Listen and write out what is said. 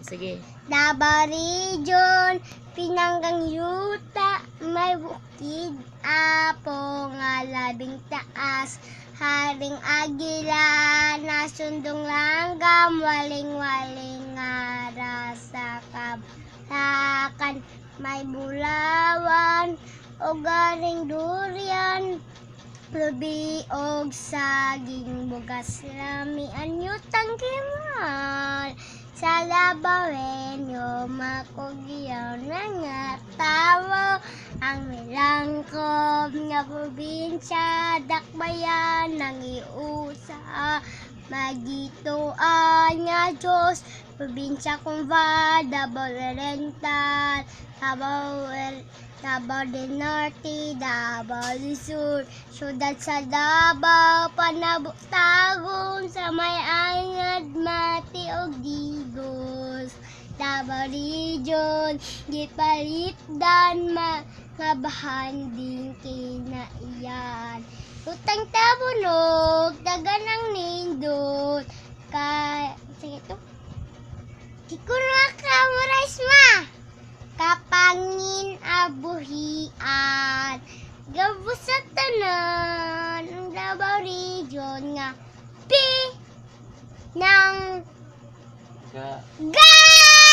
Sige. Davao Region, pinanggang yuta, may bukid, apo nga labing taas. Haring agila, nasundong langgam, waling-waling nga rasa kablakan. May bulawan, o garing durian, lubi og saging bugas lamian yutang kimal. Sa labawenyo makugyaw na nga tawo ang milangkob nga probinsya dakbayan ng iusa magituan nga Diyos probinsya kung Davao Oriental, Davao del Norte, Davao del Sur, syudad sa Davao, panabutagon sa may angad, mati og digos. Davao Region, gipalitdan mga bahanding kinaiyan. Utang tabunog, dagan ang nindot, sige to. Kikuna ka mo rice ma. Kapangin abuhian. Gabos sa tanan ang Davao Region nga pi ng Ga. ga